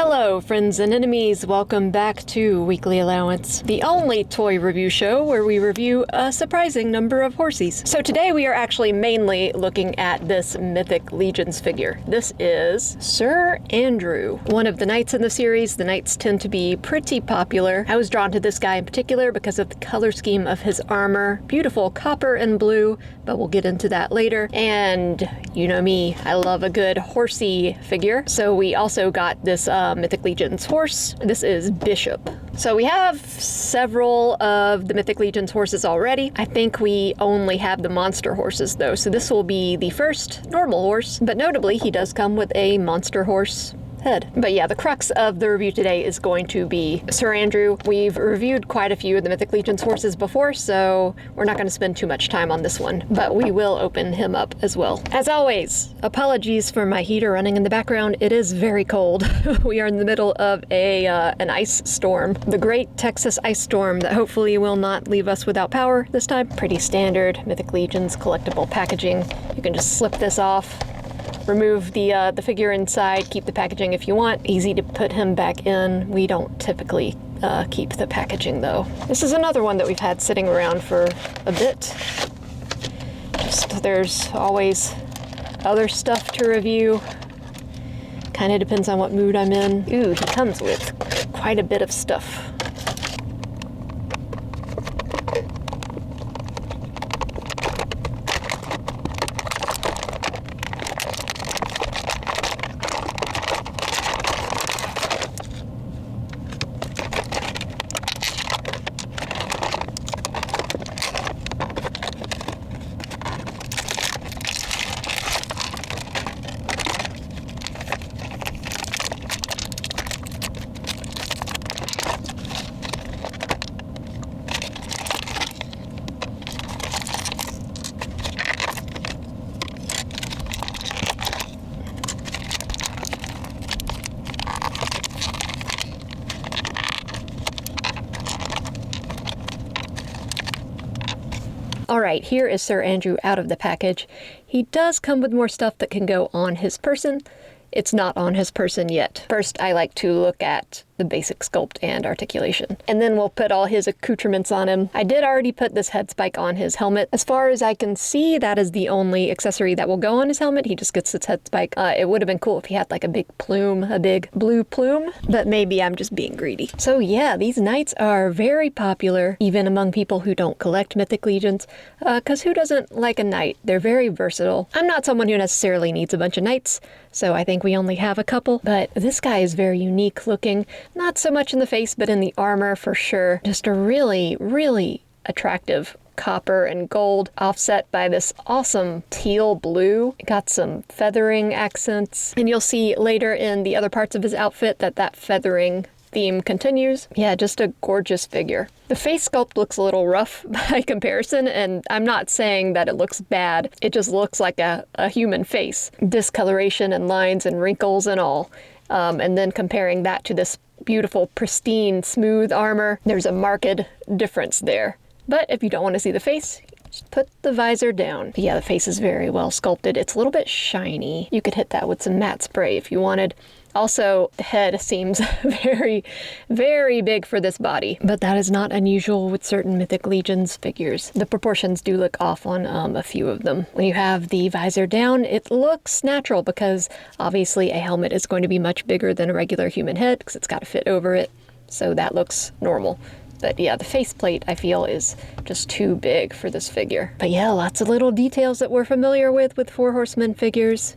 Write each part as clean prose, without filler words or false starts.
Hello, friends and enemies. Welcome back to Weekly Allowance, the only toy review show where we review a surprising number of horsies. So today we are actually mainly looking at this Mythic Legions figure. This is Sir Andrew, one of the knights in the series. The knights tend to be pretty popular. I was drawn to this guy in particular because of the color scheme of his armor. Beautiful copper and blue, but we'll get into that later. And you know me, I love a good horsey figure. So we also got this Mythic Legions horse. This is Bishop. So we have several of the Mythic Legions horses already. I think we only have the monster horses though, so this will be the first normal horse, but notably he does come with a monster horse head. But yeah, the crux of the review today is going to be Sir Andrew. We've reviewed quite a few of the Mythic Legions horses before, so we're not going to spend too much time on this one, but we will open him up as well. As always, apologies for my heater running in the background. It is very cold. We are in the middle of an ice storm. The great Texas ice storm that hopefully will not leave us without power this time. Pretty standard Mythic Legions collectible packaging. You can just slip this off, remove the figure inside, keep the packaging if you want. Easy to put him back in. We don't typically keep the packaging though. This is another one that we've had sitting around for a bit. Just there's always other stuff to review. Kind of depends on what mood I'm in. Ooh, he comes with quite a bit of stuff. All right, here is Sir Andrew out of the package. He does come with more stuff that can go on his person. It's not on his person yet. First, I like to look at the basic sculpt and articulation, and then we'll put all his accoutrements on him. I did already put this head spike on his helmet. As far as I can see, that is the only accessory that will go on his helmet. He just gets this head spike. It would have been cool if he had like a big plume, a big blue plume, but maybe I'm just being greedy. So yeah, these knights are very popular, even among people who don't collect Mythic Legions, because who doesn't like a knight? They're very versatile. I'm not someone who necessarily needs a bunch of knights, so I think we only have a couple, but this guy is very unique looking. Not so much in the face, but in the armor for sure. Just a really, really attractive copper and gold offset by this awesome teal blue. Got some feathering accents, and you'll see later in the other parts of his outfit that feathering theme continues. Yeah, just a gorgeous figure. The face sculpt looks a little rough by comparison, and I'm not saying that it looks bad. It just looks like a human face. Discoloration and lines and wrinkles and all. And then comparing that to this beautiful, pristine, smooth armor, there's a marked difference there. But if you don't want to see the face, just put the visor down. But yeah, the face is very well sculpted. It's a little bit shiny. You could hit that with some matte spray if you wanted. Also, the head seems very, very big for this body, but that is not unusual with certain Mythic Legions figures. The proportions do look off on a few of them. When you have the visor down, it looks natural because obviously a helmet is going to be much bigger than a regular human head because it's got to fit over it, so that looks normal. But yeah, the faceplate, I feel, is just too big for this figure. But yeah, lots of little details that we're familiar with Four Horsemen figures.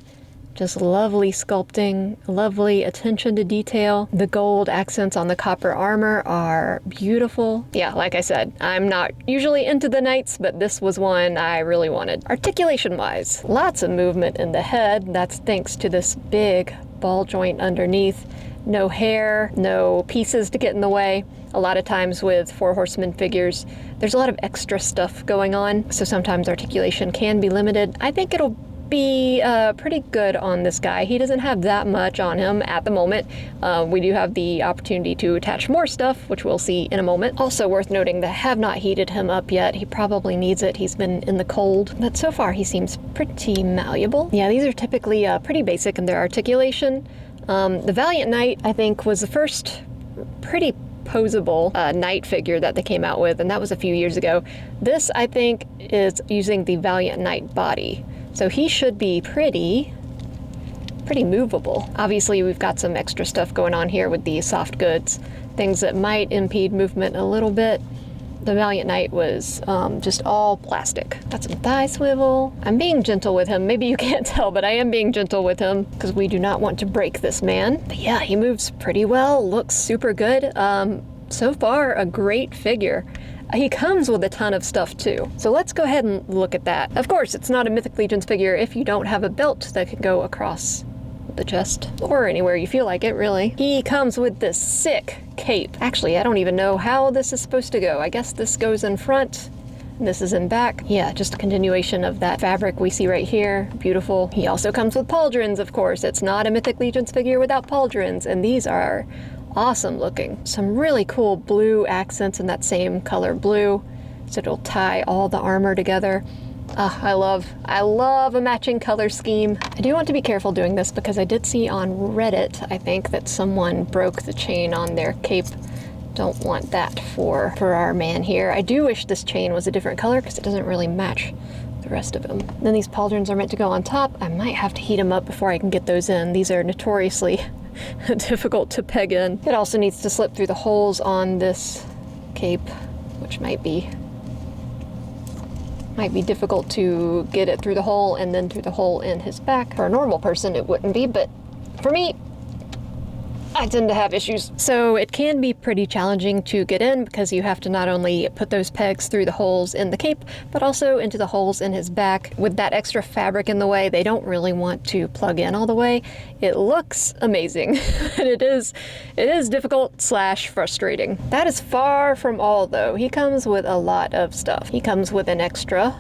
Just lovely sculpting, lovely attention to detail. The gold accents on the copper armor are beautiful. Yeah, like I said, I'm not usually into the knights, but this was one I really wanted. Articulation-wise, lots of movement in the head. That's thanks to this big ball joint underneath. No hair, no pieces to get in the way. A lot of times with Four Horsemen figures, there's a lot of extra stuff going on, so sometimes articulation can be limited. I think it'll be pretty good on this guy. He doesn't have that much on him at the moment. We do have the opportunity to attach more stuff, which we'll see in a moment. Also worth noting that I have not heated him up yet. He probably needs it. He's been in the cold, but so far he seems pretty malleable. Yeah, these are typically pretty basic in their articulation. The Valiant Knight, I think, was the first pretty posable knight figure that they came out with, and that was a few years ago. This, I think, is using the Valiant Knight body. So he should be pretty movable. Obviously, we've got some extra stuff going on here with these soft goods, things that might impede movement a little bit. The Valiant Knight was just all plastic. Got some thigh swivel. I'm being gentle with him. Maybe you can't tell, but I am being gentle with him because we do not want to break this man. But yeah, he moves pretty well, looks super good. So far, a great figure. He comes with a ton of stuff too. So let's go ahead and look at that. Of course, it's not a Mythic Legions figure if you don't have a belt that can go across the chest or anywhere you feel like it, really. He comes with this sick cape. Actually, I don't even know how this is supposed to go. I guess this goes in front and this is in back. Yeah, just a continuation of that fabric we see right here. Beautiful. He also comes with pauldrons, of course. It's not a Mythic Legions figure without pauldrons, and these are awesome looking. Some really cool blue accents in that same color blue, so it'll tie all the armor together. I love a matching color scheme. I do want to be careful doing this because I did see on Reddit, I think, that someone broke the chain on their cape. Don't want that for our man here. I do wish this chain was a different color because it doesn't really match the rest of him. Then these pauldrons are meant to go on top. I might have to heat them up before I can get those in. These are notoriously difficult to peg in. It also needs to slip through the holes on this cape, which might be difficult to get it through the hole and then through the hole in his back. For a normal person, it wouldn't be, but for me, I tend to have issues. So it can be pretty challenging to get in because you have to not only put those pegs through the holes in the cape, but also into the holes in his back. With that extra fabric in the way, they don't really want to plug in all the way. It looks amazing, but it is difficult / frustrating. That is far from all though. He comes with a lot of stuff. He comes with an extra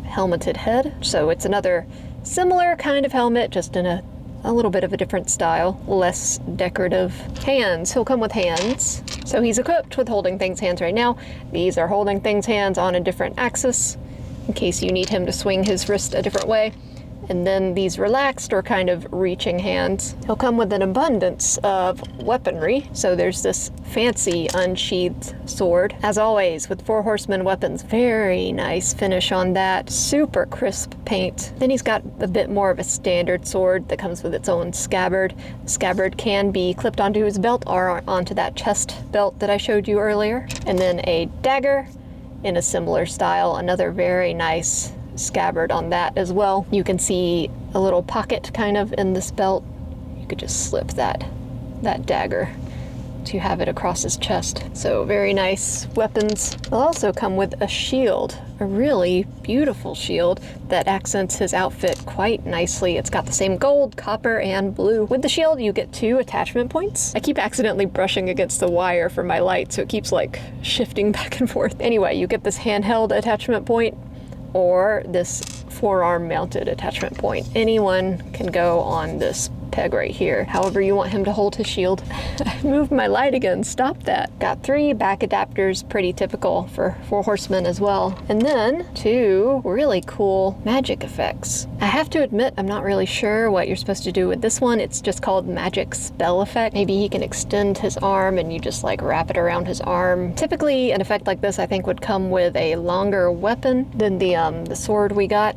helmeted head. So it's another similar kind of helmet, just in a little bit of a different style, less decorative. Hands, he'll come with hands. So he's equipped with holding things hands right now. These are holding things hands on a different axis in case you need him to swing his wrist a different way. And then these relaxed or kind of reaching hands. He'll come with an abundance of weaponry. So there's this fancy unsheathed sword. As always, with 4 horsemen weapons, very nice finish on that. Super crisp paint. Then he's got a bit more of a standard sword that comes with its own scabbard. The scabbard can be clipped onto his belt or onto that chest belt that I showed you earlier. And then a dagger in a similar style. Another very nice scabbard on that as well. You can see a little pocket kind of in this belt. You could just slip that dagger to have it across his chest. So very nice weapons. They'll also come with a shield, a really beautiful shield that accents his outfit quite nicely. It's got the same gold, copper, and blue. With the shield, you get 2 attachment points. I keep accidentally brushing against the wire for my light, so it keeps like shifting back and forth. Anyway, you get this handheld attachment point or this forearm mounted attachment point. Anyone can go on this peg right here, however you want him to hold his shield. I moved my light again, stop that. Got 3 back adapters, pretty typical for 4 horsemen as well. And then 2 really cool magic effects. I have to admit, I'm not really sure what you're supposed to do with this one. It's just called magic spell effect. Maybe he can extend his arm and you just like wrap it around his arm. Typically an effect like this I think would come with a longer weapon than the sword we got.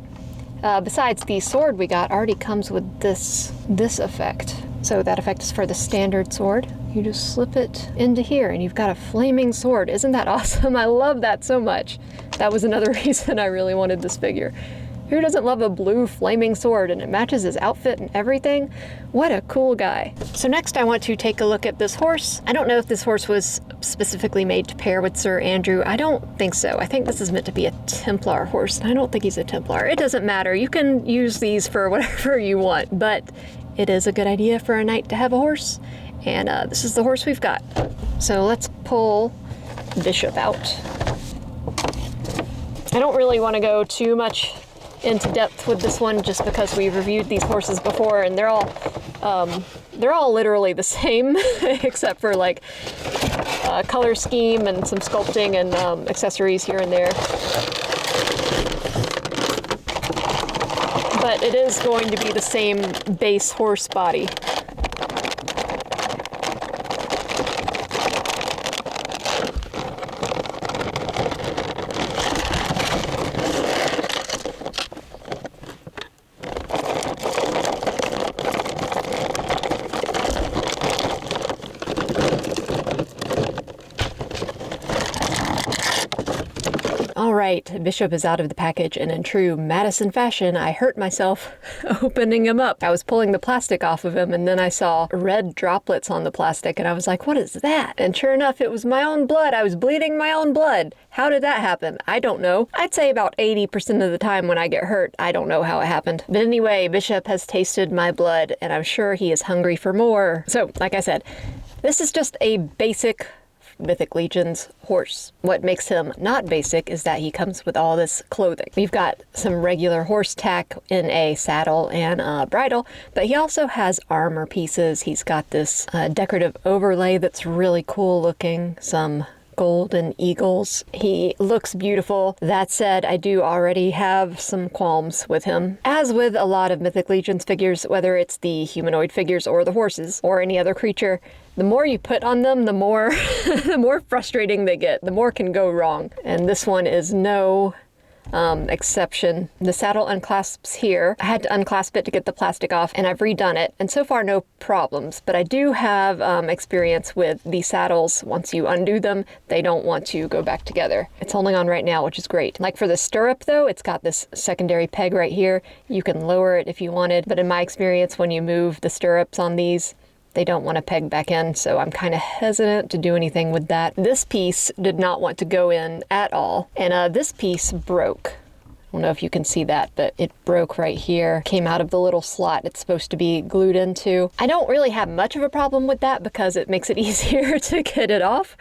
Besides, the sword we got already comes with this effect. So that effect is for the standard sword. You just slip it into here and you've got a flaming sword. Isn't that awesome? I love that so much. That was another reason I really wanted this figure. Who doesn't love a blue flaming sword, and it matches his outfit and everything? What a cool guy. So next I want to take a look at this horse. I don't know if this horse was specifically made to pair with Sir Andrew. I don't think so. I think this is meant to be a Templar horse, and I don't think he's a Templar. It doesn't matter. You can use these for whatever you want, but it is a good idea for a knight to have a horse, and this is the horse we've got. So let's pull Bishop out. I don't really want to go too much into depth with this one just because we've reviewed these horses before and they're all literally the same except for like color scheme and some sculpting and accessories here and there. But it is going to be the same base horse body. right, Bishop is out of the package, and in true Madison fashion, I hurt myself opening him up. I was pulling the plastic off of him, and then I saw red droplets on the plastic, and I was like, what is that? And sure enough, it was my own blood. I was bleeding my own blood. How did that happen? I don't know. I'd say about 80% of the time when I get hurt, I don't know how it happened. But anyway, Bishop has tasted my blood, and I'm sure he is hungry for more. So, like I said, this is just a basic Mythic Legion's horse. What makes him not basic is that he comes with all this clothing. We've got some regular horse tack in a saddle and a bridle, but he also has armor pieces. He's got this decorative overlay that's really cool looking, some golden eagles. He looks beautiful. That said, I do already have some qualms with him. As with a lot of Mythic Legion's figures, whether it's the humanoid figures or the horses or any other creature, the more you put on them, the more the more frustrating they get, the more can go wrong. And this one is no exception. The saddle unclasps here. I had to unclasp it to get the plastic off, and I've redone it, and so far no problems. But I do have experience with the saddles. Once you undo them, they don't want to go back together. It's holding on right now, which is great. Like for the stirrup though, it's got this secondary peg right here. You can lower it if you wanted, but in my experience, when you move the stirrups on these, they don't want to peg back in, so I'm kind of hesitant to do anything with that. This piece did not want to go in at all, and this piece broke. I don't know if you can see that, but it broke right here. Came out of the little slot it's supposed to be glued into. I don't really have much of a problem with that because it makes it easier to get it off.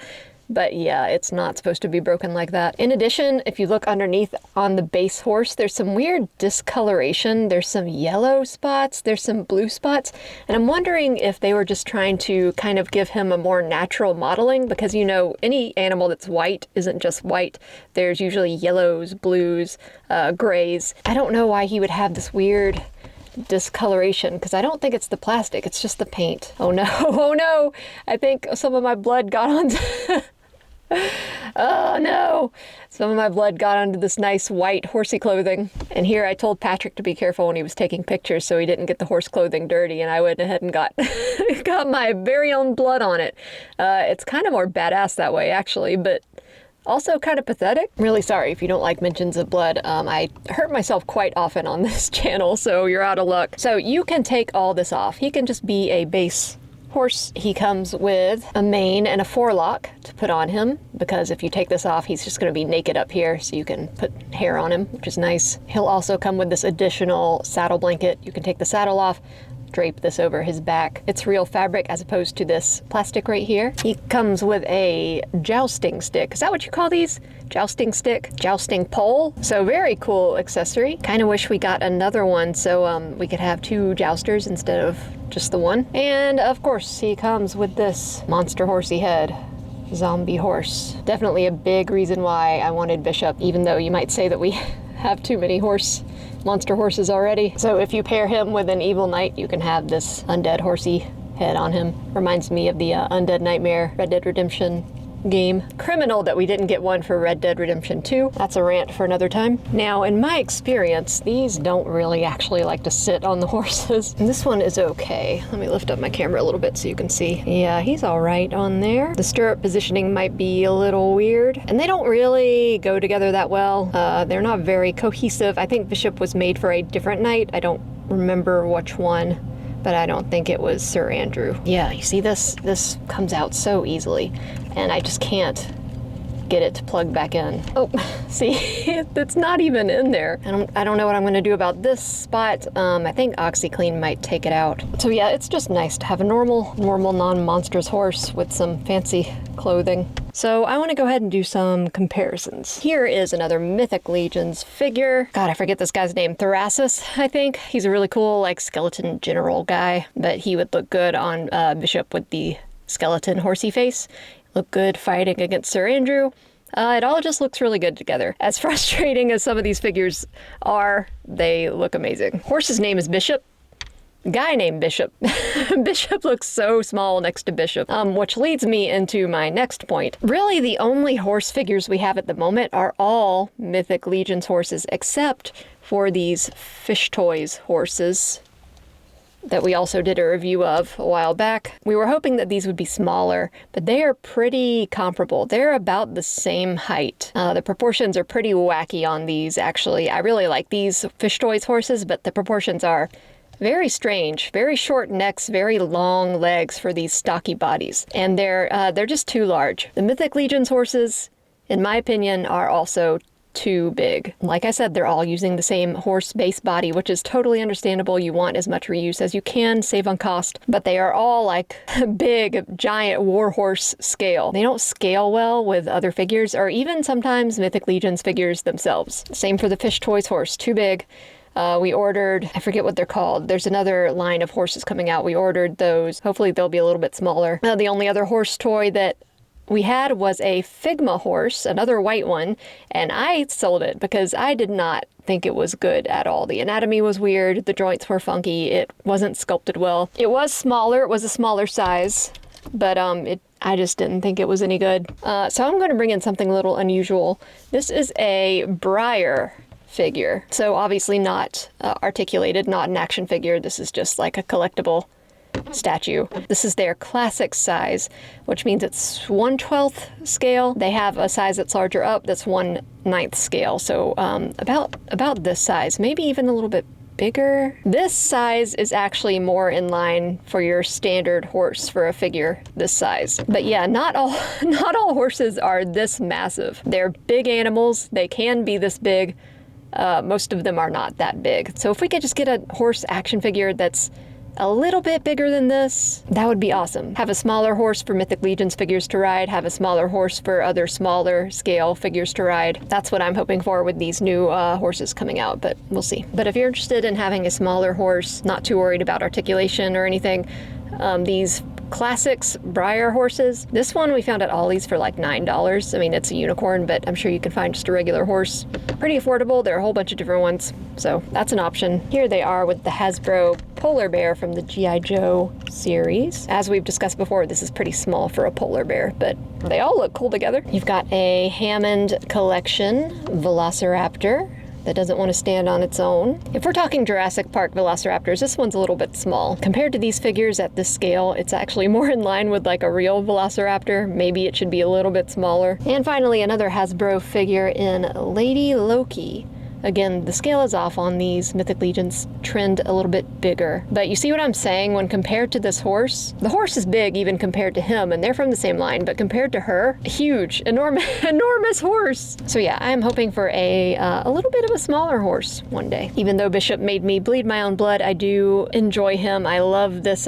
But yeah, it's not supposed to be broken like that. In addition, if you look underneath on the base horse, there's some weird discoloration. There's some yellow spots, there's some blue spots, and I'm wondering if they were just trying to kind of give him a more natural modeling, because you know, any animal that's white isn't just white. There's usually yellows, blues, grays. I don't know why he would have this weird discoloration, because I don't think it's the plastic, it's just the paint. Oh no, oh no, I think some of my blood got onto oh no, some of my blood got onto this nice white horsey clothing. And here I told Patrick to be careful when he was taking pictures so he didn't get the horse clothing dirty, and I went ahead and got got my very own blood on it. It's kind of more badass that way actually, but also kind of pathetic. I'm really sorry if you don't like mentions of blood. I hurt myself quite often on this channel, so you're out of luck. So you can take all this off. He can just be a base horse. He comes with a mane and a forelock to put on him, because if you take this off, he's just going to be naked up here, so you can put hair on him, which is nice. He'll also come with this additional saddle blanket. You can take the saddle off, drape this over his back. It's real fabric as opposed to this plastic right here. He comes with a jousting stick. Is that what you call these? Jousting stick? Jousting pole? So very cool accessory. Kind of wish we got another one so we could have two jousters instead of just the one. And of course he comes with this monster horsey head. Zombie horse. Definitely a big reason why I wanted Bishop, even though you might say that we have too many monster horses already. So if you pair him with an evil knight, you can have this undead horsey head on him. Reminds me of the Undead Nightmare Red Dead Redemption game. Criminal that we didn't get one for Red Dead Redemption 2. That's a rant for another time. Now, in my experience, these don't really actually like to sit on the horses. And this one is okay. Let me lift up my camera a little bit so you can see. Yeah, he's all right on there. The stirrup positioning might be a little weird, and they don't really go together that well. They're not very cohesive. I think Bishop was made for a different knight. I don't remember which one, but I don't think it was Sir Andrew. Yeah, you see this? This comes out so easily, and I just can't get it to plug back in. Oh, see, it's not even in there. I don't know what I'm gonna do about this spot. I think OxyClean might take it out. So yeah, it's just nice to have a normal non-monstrous horse with some fancy clothing. So I want to go ahead and do some comparisons. Here is another Mythic Legion's figure. God, I forget this guy's name. Thrasus, I think. He's a really cool, like, skeleton general guy, but he would look good on Bishop with the skeleton horsey face. Look good fighting against Sir Andrew. It all just looks really good together. As frustrating as some of these figures are, they look amazing. Horse's name is Bishop. Guy named Bishop. Bishop looks so small next to Bishop, which leads me into my next point. Really, the only horse figures we have at the moment are all Mythic Legion's horses, except for these Fish Toys horses. that we also did a review of a while back. We were hoping that these would be smaller, but they are pretty comparable. They're about the same height. The proportions are pretty wacky on these, actually. I really like these Fish Toys horses, but the proportions are very strange. Very short necks, very long legs for these stocky bodies. And they're just too large. The Mythic Legion's horses, in my opinion, are also too big. Like I said, they're all using the same horse base body, which is totally understandable. You want as much reuse as you can, save on cost, but they are all like big, giant warhorse scale. They don't scale well with other figures, or even sometimes Mythic Legion's figures themselves. Same for the Fish Toys horse, too big. We ordered, I forget what they're called. There's another line of horses coming out. We ordered those. Hopefully they'll be a little bit smaller. The only other horse toy that we had was a Figma horse, another white one, and I sold it because I did not think it was good at all. The anatomy was weird, the joints were funky, it wasn't sculpted well. It was smaller, it was a smaller size, but I just didn't think it was any good. So I'm going to bring in something a little unusual. This is a Briar figure. So obviously not articulated, not an action figure. This is just like a collectible statue. This is their classic size, which means it's 1/12 scale. They have a size that's larger up, that's 1/9 scale. So about this size, maybe even a little bit bigger. This size is actually more in line for your standard horse for a figure this size. But yeah, not all horses are this massive. They're big animals. They can be this big. Most of them are not that big. So if we could just get a horse action figure that's a little bit bigger than this, that would be awesome. Have a smaller horse for Mythic Legion's figures to ride, have a smaller horse for other smaller scale figures to ride. That's what I'm hoping for with these new horses coming out, but we'll see. But if you're interested in having a smaller horse, not too worried about articulation or anything, these Classics Briar horses. This one we found at Ollie's for like $9. I mean, it's a unicorn, but I'm sure you can find just a regular horse. Pretty affordable. There are a whole bunch of different ones, so that's an option. Here they are with the Hasbro Polar Bear from the G.I. Joe series. As we've discussed before, this is pretty small for a polar bear, but they all look cool together. You've got a Hammond Collection Velociraptor that doesn't want to stand on its own. If we're talking Jurassic Park Velociraptors, this one's a little bit small. Compared to these figures at this scale, it's actually more in line with like a real Velociraptor. Maybe it should be a little bit smaller. And finally, another Hasbro figure in Lady Loki. Again, the scale is off on these. Mythic Legions trend a little bit bigger. But you see what I'm saying? When compared to this horse, the horse is big even compared to him, and they're from the same line, but compared to her, huge, enormous horse. So yeah, I'm hoping for a little bit of a smaller horse one day. Even though Bishop made me bleed my own blood, I do enjoy him. I love this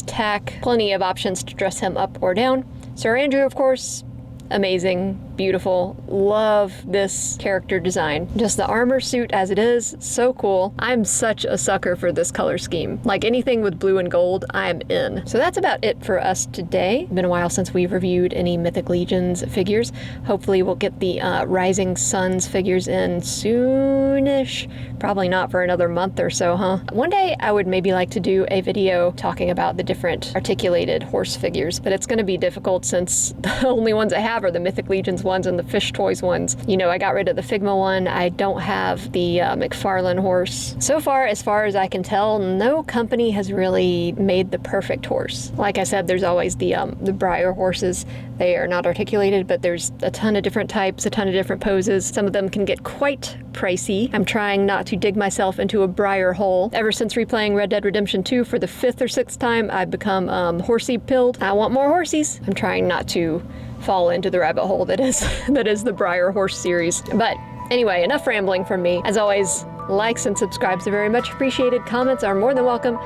tack. Plenty of options to dress him up or down. Sir Andrew, of course, amazing, beautiful. Love this character design. Just the armor suit as it is, so cool. I'm such a sucker for this color scheme. Like anything with blue and gold, I'm in. So that's about it for us today. Been a while since we've reviewed any Mythic Legions figures. Hopefully we'll get the Rising Suns figures in soonish. Probably not for another month or so, huh? One day I would maybe like to do a video talking about the different articulated horse figures, but it's going to be difficult since the only ones I have are the Mythic Legions ones and the Fish Toys ones. You know, I got rid of the Figma one. I don't have the McFarlane horse. So far as I can tell, no company has really made the perfect horse. Like I said, there's always the Briar horses. They are not articulated, but there's a ton of different types, a ton of different poses. Some of them can get quite pricey. I'm trying not to dig myself into a Briar hole. Ever since replaying Red Dead Redemption 2 for the 5th or 6th time, I've become horsey pilled. I want more horsies. I'm trying not to fall into the rabbit hole that is the Briar horse series. But anyway, enough rambling from me. As always, likes and subscribes are very much appreciated. Comments are more than welcome.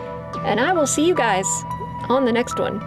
And I will see you guys on the next one.